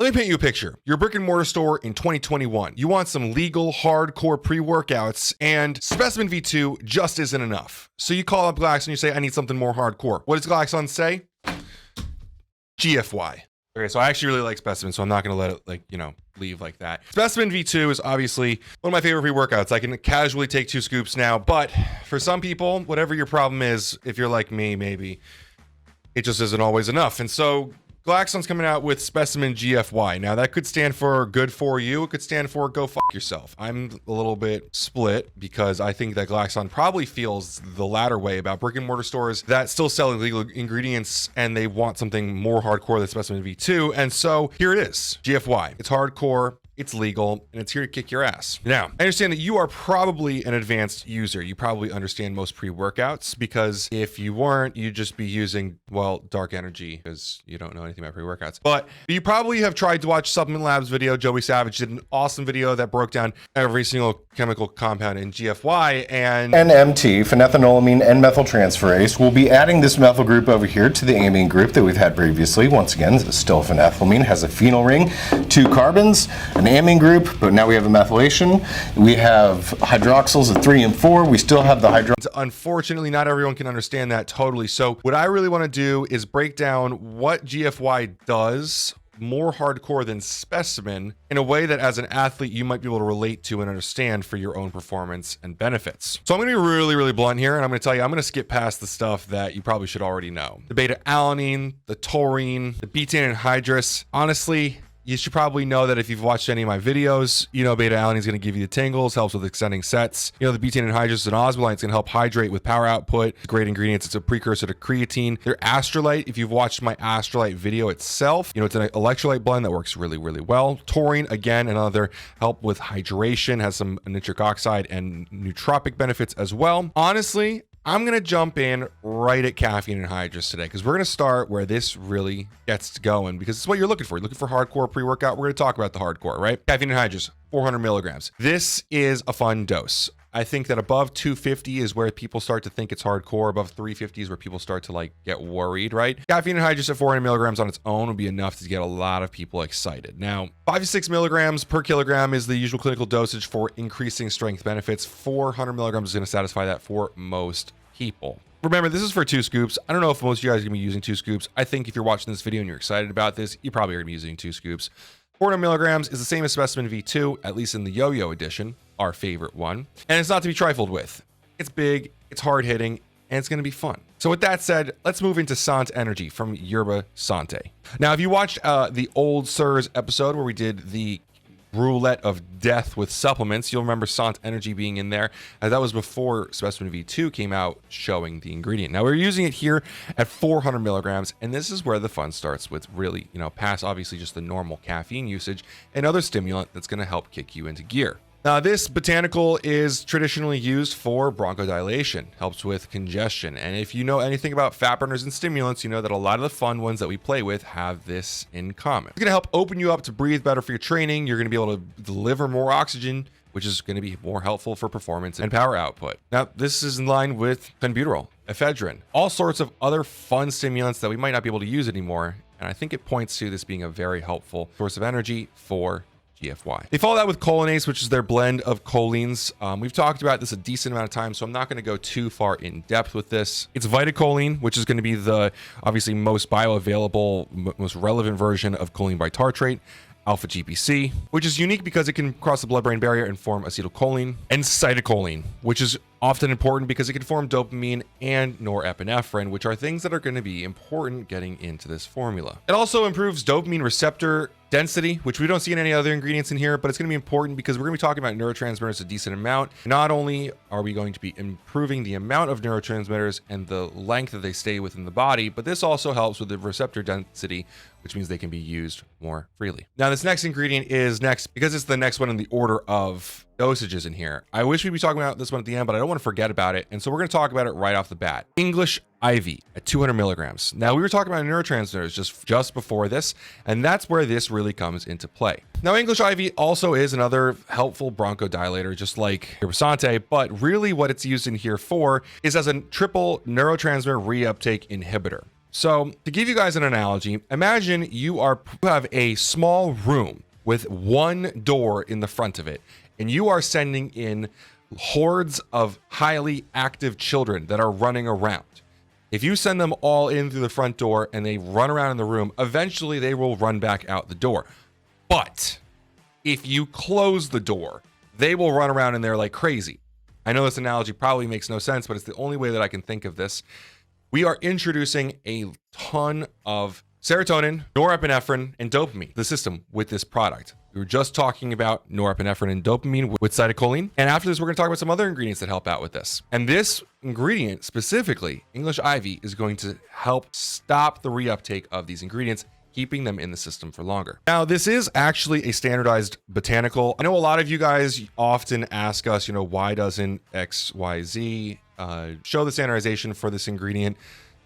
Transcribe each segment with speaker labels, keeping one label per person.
Speaker 1: Let me paint you a picture. You're a brick and mortar store in 2021. You want some legal, hardcore pre-workouts, and Specimen V2 just isn't enough. So you call up Glaxon and you say, I need something more hardcore. What does Glaxon say? GFY. Okay, so I actually really like Specimen, so I'm not going to let it, leave like that. Specimen V2 is obviously one of my favorite pre-workouts. I can casually take 2 scoops now, but for some people, whatever your problem is, if you're like me, maybe, it just isn't always enough. And so Glaxon's coming out with Specimen Gfy. Now that could stand for good for you. It could stand for go fuck yourself. I'm a little bit split because I think that Glaxon probably feels the latter way about brick and mortar stores that still sell illegal ingredients and they want something more hardcore than Specimen V2. And so here it is, Gfy. It's hardcore. It's legal, and it's here to kick your ass. Now, I understand that you are probably an advanced user. You probably understand most pre-workouts, because if you weren't, you'd just be using, well, dark energy, because you don't know anything about pre-workouts. But you probably have tried to watch Supplement Lab's video. Joey Savage did an awesome video that broke down every single chemical compound in GFY, and
Speaker 2: NMT, phenethanolamine and methyltransferase. We'll be adding this methyl group over here to the amine group that we've had previously. Once again, it's still phenethylamine, has a phenyl ring, 2 carbons, an amine group, but now we have a methylation. We have hydroxyls at 3 and 4. We still have the hydroxyl.
Speaker 1: Unfortunately, not everyone can understand that totally. So what I really want to do is break down what GFY does more hardcore than Specimen in a way that as an athlete you might be able to relate to and understand for your own performance and benefits. So I'm going to be really, really blunt here, and I'm going to tell you, I'm going to skip past the stuff that you probably should already know. The beta-alanine, the taurine, the betaine anhydrous. Honestly, you should probably know that if you've watched any of my videos, beta-alanine is going to give you the tingles, helps with extending sets. The betaine anhydrous and osmoline is going to help hydrate with power output. It's great ingredients. It's a precursor to creatine. Their astrolite, if you've watched my astrolite video itself, it's an electrolyte blend that works really, really well. Taurine, again, another help with hydration, has some nitric oxide and nootropic benefits as well. Honestly, I'm going to jump in right at caffeine anhydrous today, because we're going to start where this really gets going, because it's what you're looking for. You're looking for hardcore pre-workout. We're going to talk about the hardcore, right? Caffeine anhydrous, 400 milligrams. This is a fun dose. I think that above 250 is where people start to think it's hardcore. Above 350 is where people start to get worried, right? Caffeine anhydrous at 400 milligrams on its own would be enough to get a lot of people excited. Now, 5 to 6 milligrams per kilogram is the usual clinical dosage for increasing strength benefits. 400 milligrams is going to satisfy that for most people. Remember, this is for 2 scoops. I don't know if most of you guys are going to be using 2 scoops. I think if you're watching this video and you're excited about this, you probably are going to be using 2 scoops. 400 milligrams is the same as Specimen V2, at least in the yo-yo edition, our favorite one. And it's not to be trifled with. It's big, it's hard-hitting, and it's going to be fun. So with that said, let's move into Sant Energy from Yerba Sante. Now, if you watched the Old Sirs episode where we did the roulette of death with supplements, you'll remember Sant Energy being in there, as that was before Specimen V2 came out showing the ingredient. Now we're using it here at 400 milligrams, and this is where the fun starts with really, past obviously just the normal caffeine usage, another stimulant that's going to help kick you into gear. Now, this botanical is traditionally used for bronchodilation, helps with congestion. And if you know anything about fat burners and stimulants, you know that a lot of the fun ones that we play with have this in common. It's going to help open you up to breathe better for your training. You're going to be able to deliver more oxygen, which is going to be more helpful for performance and power output. Now, this is in line with clenbuterol, ephedrine, all sorts of other fun stimulants that we might not be able to use anymore. And I think it points to this being a very helpful source of energy for GFY. They follow that with cholinase, which is their blend of cholines. We've talked about this a decent amount of time, so I'm not going to go too far in depth with this. It's vitacholine, which is going to be the obviously most bioavailable, most relevant version of choline bitartrate. Alpha GPC, which is unique because it can cross the blood-brain barrier and form acetylcholine, and cytocholine, which is often important because it can form dopamine and norepinephrine, which are things that are going to be important getting into this formula. It also improves dopamine receptor density, which we don't see in any other ingredients in here, but it's going to be important because we're going to be talking about neurotransmitters a decent amount. Not only are we going to be improving the amount of neurotransmitters and the length that they stay within the body, but this also helps with the receptor density, which means they can be used more freely. Now, this next ingredient is next because it's the next one in the order of dosages in here. I wish we'd be talking about this one at the end, but I don't want to forget about it. And so we're going to talk about it right off the bat. English IV at 200 milligrams. Now, we were talking about neurotransmitters just before this, and that's where this really comes into play. Now, English IV also is another helpful bronchodilator, just like Yerba Sante, but really what it's used in here for is as a triple neurotransmitter reuptake inhibitor. So to give you guys an analogy, imagine you have a small room with one door in the front of it, and you are sending in hordes of highly active children that are running around. If you send them all in through the front door and they run around in the room, eventually they will run back out the door. But if you close the door, they will run around in there like crazy. I know this analogy probably makes no sense, but it's the only way that I can think of this. We are introducing a ton of serotonin, norepinephrine, and dopamine to the system with this product. We were just talking about norepinephrine and dopamine with cytocholine. And after this, we're going to talk about some other ingredients that help out with this. And this ingredient specifically, English Ivy, is going to help stop the reuptake of these ingredients, keeping them in the system for longer. Now, this is actually a standardized botanical. I know a lot of you guys often ask us, why doesn't XYZ show the standardization for this ingredient?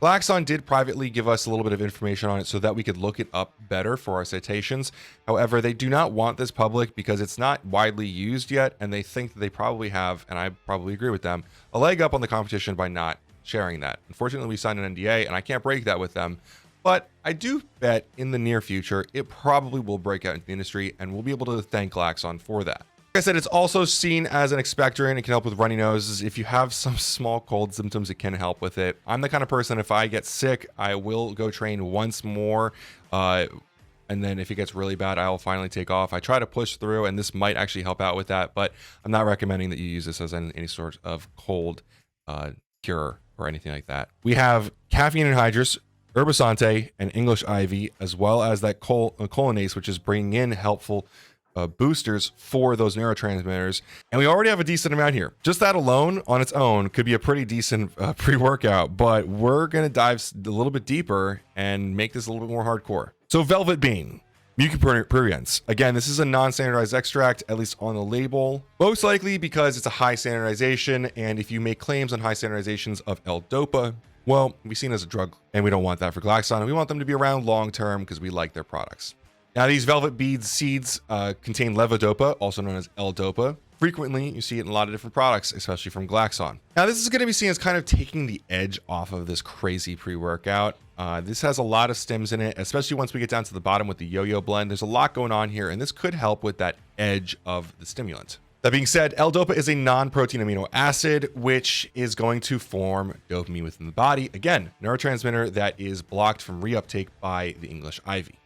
Speaker 1: Glaxon did privately give us a little bit of information on it so that we could look it up better for our citations. However, they do not want this public because it's not widely used yet, and they think that they probably have, and I probably agree with them, a leg up on the competition by not sharing that. Unfortunately, we signed an NDA, and I can't break that with them. But I do bet in the near future, it probably will break out into the industry, and we'll be able to thank Glaxon for that. Like I said, it's also seen as an expectorant. It can help with runny noses. If you have some small cold symptoms, it can help with it. I'm the kind of person, if I get sick, I will go train once more. And then if it gets really bad, I'll finally take off. I try to push through, and this might actually help out with that, but I'm not recommending that you use this as any sort of cold cure or anything like that. We have caffeine anhydrous, herbisante, and English Ivy, as well as that cholinase, which is bringing in helpful boosters for those neurotransmitters. And we already have a decent amount here. Just that alone on its own could be a pretty decent pre-workout, but we're going to dive a little bit deeper and make this a little bit more hardcore. So Velvet Bean, mucopurulence. Again, this is a non-standardized extract, at least on the label, most likely because it's a high standardization. And if you make claims on high standardizations of L-Dopa, well, we've seen as a drug, and we don't want that for Glaxon. We want them to be around long-term because we like their products. Now, these velvet bead seeds contain levodopa, also known as L-Dopa. Frequently, you see it in a lot of different products, especially from Glaxon. Now, this is going to be seen as kind of taking the edge off of this crazy pre-workout. This has a lot of stims in it, especially once we get down to the bottom with the yo-yo blend. There's a lot going on here, and this could help with that edge of the stimulant. That being said, L-Dopa is a non-protein amino acid, which is going to form dopamine within the body. Again, neurotransmitter that is blocked from reuptake by the English Ivy.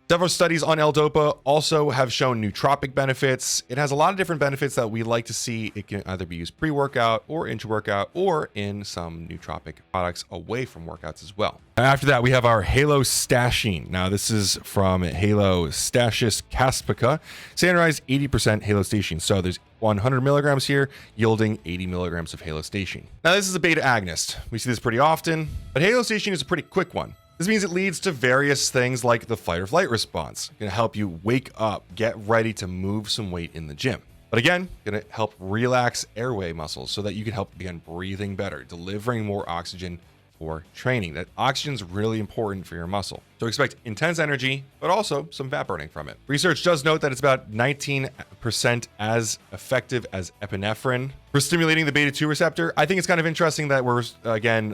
Speaker 1: Several studies on L-Dopa also have shown nootropic benefits. It has a lot of different benefits that we like to see. It can either be used pre-workout or intra-workout or in some nootropic products away from workouts as well. After that, we have our halostashine. Now, this is from Halostachys caspica, standardized 80% halostashine. So there's 100 milligrams here, yielding 80 milligrams of halostashine. Now, this is a beta agonist. We see this pretty often, but halostashine is a pretty quick one. This means it leads to various things like the fight or flight response. It's going to help you wake up, get ready to move some weight in the gym. But again, going to help relax airway muscles so that you can help begin breathing better, delivering more oxygen for training. That oxygen is really important for your muscle. So expect intense energy, but also some fat burning from it. Research does note that it's about 19% as effective as epinephrine for stimulating the beta-2 receptor. I think it's kind of interesting that we're, again,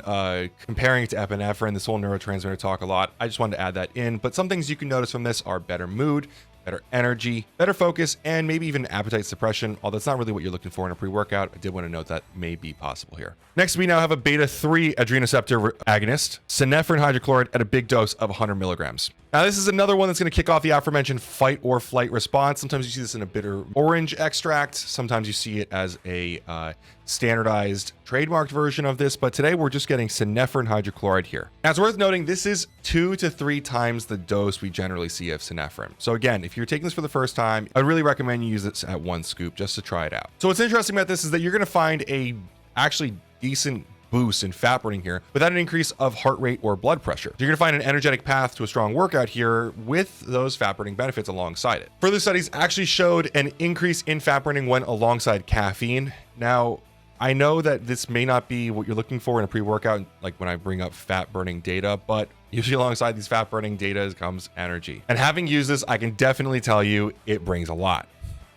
Speaker 1: comparing it to epinephrine, this whole neurotransmitter talk a lot. I just wanted to add that in. But some things you can notice from this are better mood, better energy, better focus, and maybe even appetite suppression. Although that's not really what you're looking for in a pre-workout, I did want to note that may be possible here. Next, we now have a beta-3 adrenoceptor agonist, synephrine hydrochloride at a big dose of 100 milligrams. Now, this is another one that's going to kick off the aforementioned fight or flight response. Sometimes you see this in a bitter orange extract. Sometimes you see it as a standardized trademarked version of this, but today we're just getting synephrine hydrochloride here. Now, it's worth noting this is 2 to 3 times the dose we generally see of synephrine. So again, if you're taking this for the first time, I'd really recommend you use this at 1 scoop just to try it out. So what's interesting about this is that you're going to find a actually decent boost in fat burning here without an increase of heart rate or blood pressure. You're going to find an energetic path to a strong workout here with those fat burning benefits alongside it. Further studies actually showed an increase in fat burning when alongside caffeine. Now, I know that this may not be what you're looking for in a pre-workout, like when I bring up fat burning data, but usually alongside these fat burning data comes energy. And having used this, I can definitely tell you it brings a lot.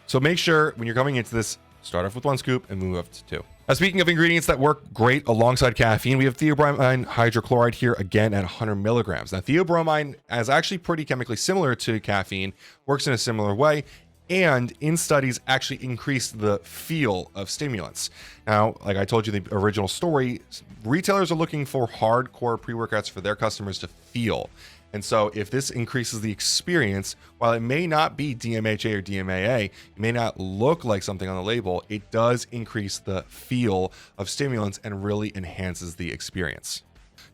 Speaker 1: So make sure when you're coming into this, start off with 1 scoop and move up to 2. Now, speaking of ingredients that work great alongside caffeine, we have theobromine hydrochloride here again at 100 milligrams. Now, theobromine is actually pretty chemically similar to caffeine, works in a similar way, and in studies actually increased the feel of stimulants. Now, like I told you in the original story, retailers are looking for hardcore pre-workouts for their customers to feel. And so if this increases the experience, while it may not be DMHA or DMAA, it may not look like something on the label, it does increase the feel of stimulants and really enhances the experience.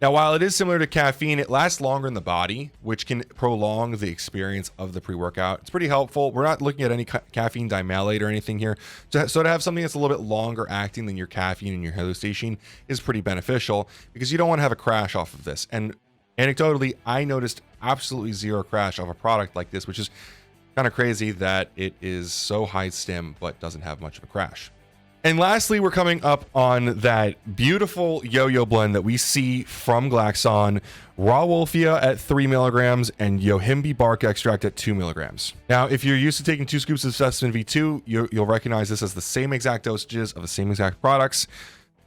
Speaker 1: Now, while it is similar to caffeine, it lasts longer in the body, which can prolong the experience of the pre-workout. It's pretty helpful. We're not looking at any caffeine dimalate or anything here. So to have something that's a little bit longer acting than your caffeine and your hallucination is pretty beneficial, because you don't want to have a crash off of this. And anecdotally, I noticed absolutely zero crash off a product like this, which is kind of crazy that it is so high stim, but doesn't have much of a crash. And lastly, we're coming up on that beautiful yo-yo blend that we see from Glaxon, Rawolscine at 3 milligrams and Yohimbine bark extract at 2 milligrams. Now, if you're used to taking 2 scoops of Specimen V2, you'll recognize this as the same exact dosages of the same exact products.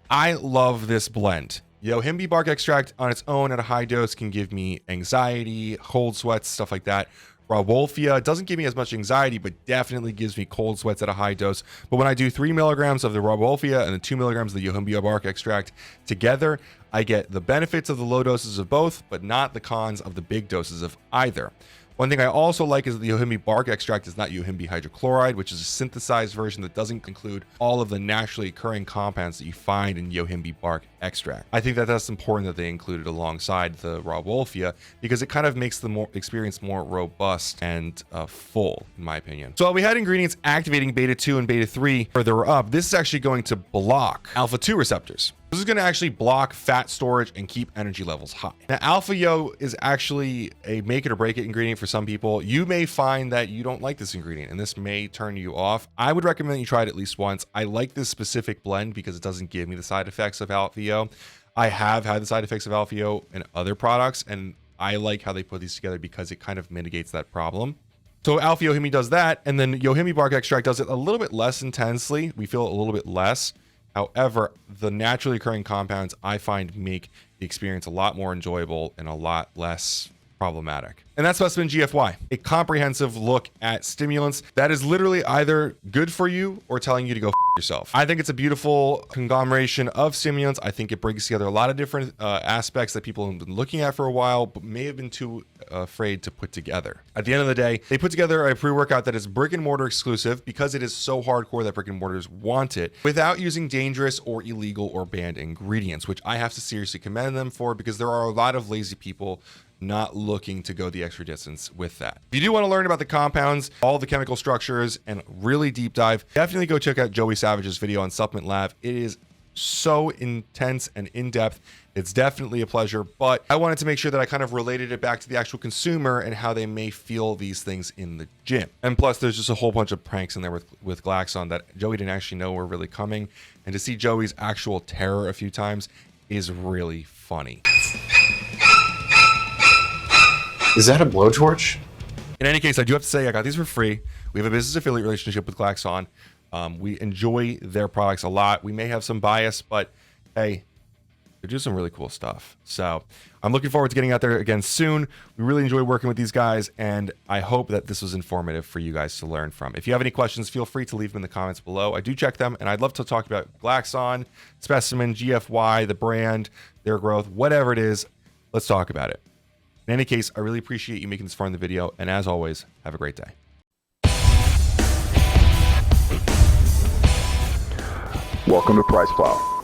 Speaker 1: I love this blend. Yohimbine bark extract on its own at a high dose can give me anxiety, cold sweats, stuff like that. Rawolscine doesn't give me as much anxiety, but definitely gives me cold sweats at a high dose. But when I do 3 milligrams of the Rawolscine and the 2 milligrams of the Yohimbine bark extract together, I get the benefits of the low doses of both, but not the cons of the big doses of either. One thing I also like is that the Yohimbine bark extract is not Yohimbine hydrochloride, which is a synthesized version that doesn't include all of the naturally occurring compounds that you find in Yohimbine bark extract. I think that that's important that they include it alongside the Rawolscine, because it kind of makes the experience more robust and full, in my opinion. So we had ingredients activating beta 2 and beta 3 further up. This is actually going to block alpha 2 receptors. This is going to actually block fat storage and keep energy levels high. Now, alpha yo is actually a make it or break it ingredient for some people. You may find that you don't like this ingredient and this may turn you off. I would recommend you try it at least once. I like this specific blend because it doesn't give me the side effects of alpha yo. I have had the side effects of alpha yo in other products, and I like how they put these together because it kind of mitigates that problem. So alpha Yohimbine does that, and then Yohimbine bark extract does it a little bit less intensely. We feel it a little bit less. However, the naturally occurring compounds I find make the experience a lot more enjoyable and a lot less problematic. And that's Specimen Gfy, a comprehensive look at stimulants that is literally either good for you or telling you to go f yourself. I think it's a beautiful conglomeration of stimulants. I think it brings together a lot of different aspects that people have been looking at for a while, but may have been too afraid to put together. At the end of the day, they put together a pre-workout that is brick and mortar exclusive because it is so hardcore that brick and mortars want it, without using dangerous or illegal or banned ingredients, which I have to seriously commend them for, because there are a lot of lazy people not looking to go the extra distance with that. If you do want to learn about the compounds, all the chemical structures, and really deep dive, definitely go check out Joey Savage's video on Supplement Lab. It is so intense and in-depth. It's definitely a pleasure, but I wanted to make sure that I kind of related it back to the actual consumer and how they may feel these things in the gym. And plus, there's just a whole bunch of pranks in there with Glaxon that Joey didn't actually know were really coming. And to see Joey's actual terror a few times is really funny.
Speaker 2: Is that a blowtorch?
Speaker 1: In any case, I do have to say I got these for free. We have a business affiliate relationship with Glaxon. We enjoy their products a lot. We may have some bias, but hey, they do some really cool stuff. So I'm looking forward to getting out there again soon. We really enjoy working with these guys, and I hope that this was informative for you guys to learn from. If you have any questions, feel free to leave them in the comments below. I do check them, and I'd love to talk about Glaxon, Specimen, GFY, the brand, their growth, whatever it is. Let's talk about it. In any case, I really appreciate you making this far in the video, and as always, have a great day.
Speaker 3: Welcome to PricePlow.